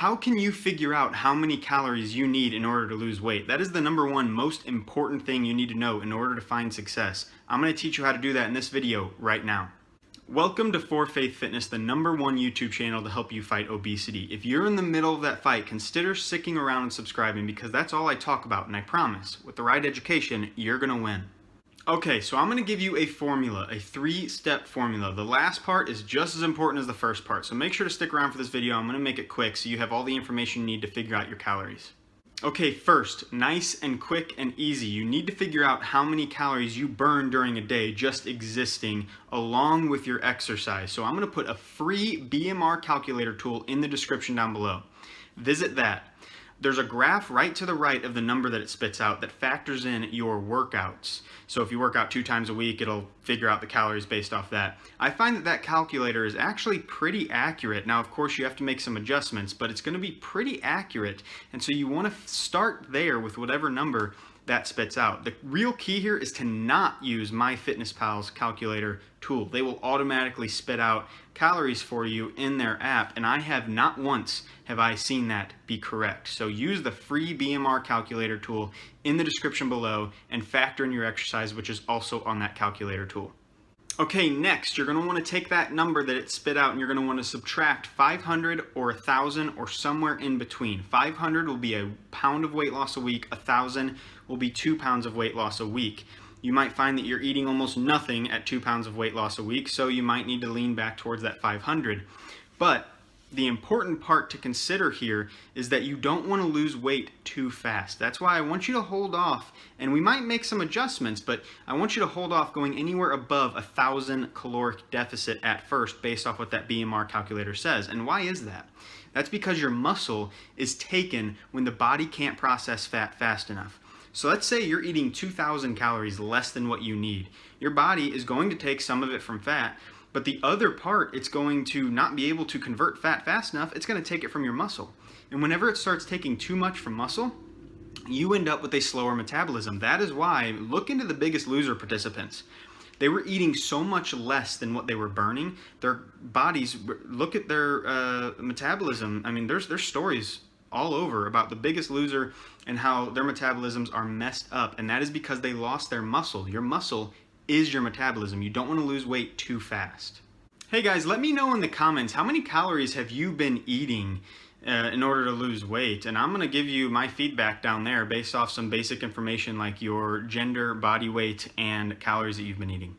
how can you figure out how many calories you need in order to lose weight? That is the number one most important thing you need to know in order to find success. I'm going to teach you how to do that in this video right now. Welcome to For Faith Fitness, the number one YouTube channel to help you fight obesity. If you're in the middle of that fight, consider sticking around and subscribing because that's all I talk about, and I promise, with the right education, you're going to win. Okay, so I'm going to give you a formula, a 3-step formula. The last part is just as important as the first part, so make sure to stick around for this video. I'm going to make it quick so you have all the information you need to figure out your calories. Okay, first, nice and quick and easy. You need to figure out how many calories you burn during a day just existing along with your exercise. So I'm going to put a free BMR calculator tool in the description down below. Visit that. There's a graph right to the right of the number that it spits out that factors in your workouts. So if you work out 2 times a week, it'll figure out the calories based off that. I find that calculator is actually pretty accurate. Now, of course, you have to make some adjustments, but it's going to be pretty accurate. And so you want to start there with whatever number that spits out. The real key here is to not use MyFitnessPal's calculator tool. They will automatically spit out calories for you in their app, and I have not once have I seen that be correct. So use the free BMR calculator tool in the description below and factor in your exercise, which is also on that calculator tool. Okay, next, you're going to want to take that number that it spit out and you're going to want to subtract 500 or 1,000 or somewhere in between. 500 will be a pound of weight loss a week. 1,000 will be 2 pounds of weight loss a week. You might find that you're eating almost nothing at 2 pounds of weight loss a week, so you might need to lean back towards that 500. But the important part to consider here is that you don't want to lose weight too fast. That's why I want you to hold off, and we might make some adjustments, but I want you to hold off going anywhere above 1,000 caloric deficit at first based off what that BMR calculator says. And why is that? That's because your muscle is taken when the body can't process fat fast enough. So let's say you're eating 2,000 calories less than what you need. Your body is going to take some of it from fat, but the other part, it's going to not be able to convert fat fast enough. It's going to take it from your muscle. And whenever it starts taking too much from muscle, you end up with a slower metabolism. That is why, look into the Biggest Loser participants. They were eating so much less than what they were burning. Their bodies, look at their metabolism. I mean, there's stories all over about the Biggest Loser and how their metabolisms are messed up. And that is because they lost their muscle. Your muscle is your metabolism. You don't want to lose weight too fast. Hey guys, let me know in the comments, how many calories have you been eating in order to lose weight? And I'm going to give you my feedback down there based off some basic information like your gender, body weight, and calories that you've been eating.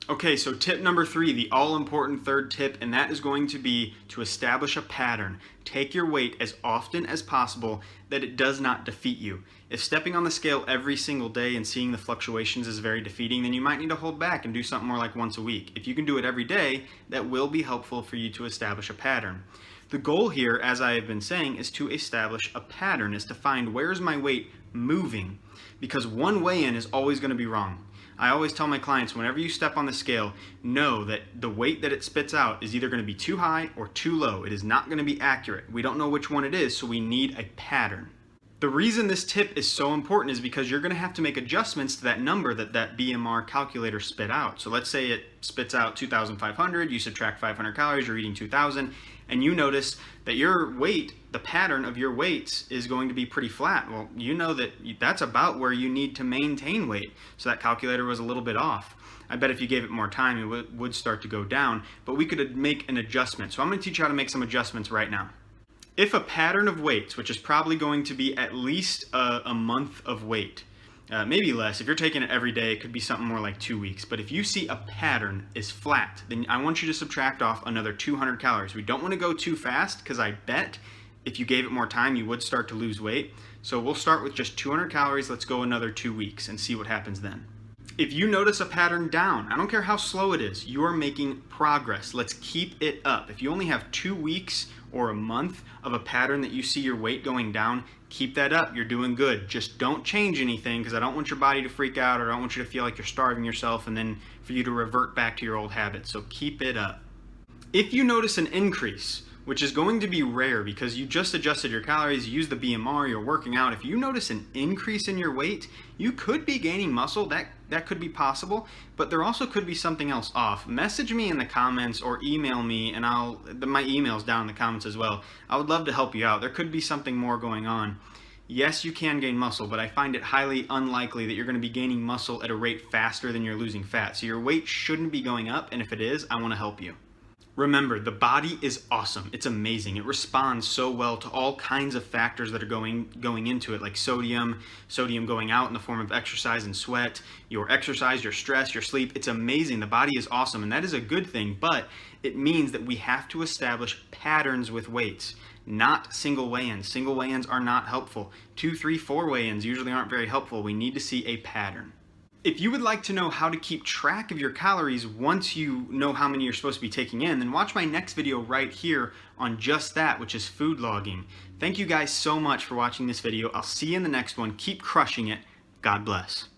Okay, so tip number 3, the all-important third tip, and that is going to be to establish a pattern. Take your weight as often as possible that it does not defeat you. If stepping on the scale every single day and seeing the fluctuations is very defeating, then you might need to hold back and do something more like once a week. If you can do it every day, that will be helpful for you to establish a pattern. The goal here, as I have been saying, is to establish a pattern, is to find where is my weight moving, because one weigh-in is always going to be wrong. I always tell my clients, whenever you step on the scale, know that the weight that it spits out is either going to be too high or too low. It is not going to be accurate. We don't know which one it is, so we need a pattern. The reason this tip is so important is because you're going to have to make adjustments to that number that BMR calculator spit out. So let's say it spits out 2,500, you subtract 500 calories, you're eating 2,000, and you notice that your weight, the pattern of your weights is going to be pretty flat. Well, you know that that's about where you need to maintain weight. So that calculator was a little bit off. I bet if you gave it more time, it would start to go down, but we could make an adjustment. So I'm going to teach you how to make some adjustments right now. If a pattern of weights, which is probably going to be at least a month of weight, maybe less. If you're taking it every day, it could be something more like 2 weeks. But if you see a pattern is flat, then I want you to subtract off another 200 calories. We don't want to go too fast because I bet if you gave it more time, you would start to lose weight. So we'll start with just 200 calories. Let's go another 2 weeks and see what happens then. If you notice a pattern down, I don't care how slow it is, you are making progress. Let's keep it up. If you only have 2 weeks or a month of a pattern that you see your weight going down, keep that up. You're doing good. Just don't change anything because I don't want your body to freak out, or I don't want you to feel like you're starving yourself and then for you to revert back to your old habits. So keep it up. If you notice an increase, which is going to be rare because you just adjusted your calories, you use the BMR, you're working out. If you notice an increase in your weight, you could be gaining muscle. That could be possible, but there also could be something else off. Message me in the comments or email me, and my email's down in the comments as well. I would love to help you out. There could be something more going on. Yes, you can gain muscle, but I find it highly unlikely that you're going to be gaining muscle at a rate faster than you're losing fat. So your weight shouldn't be going up, and if it is, I want to help you. Remember, the body is awesome. It's amazing. It responds so well to all kinds of factors that are going into it, like sodium going out in the form of exercise and sweat, your exercise, your stress, your sleep. It's amazing. The body is awesome, and that is a good thing, but it means that we have to establish patterns with weights, not single weigh-ins. Single weigh-ins are not helpful. 2, 3, 4 weigh-ins usually aren't very helpful. We need to see a pattern. If you would like to know how to keep track of your calories once you know how many you're supposed to be taking in, then watch my next video right here on just that, which is food logging. Thank you guys so much for watching this video. I'll see you in the next one. Keep crushing it. God bless.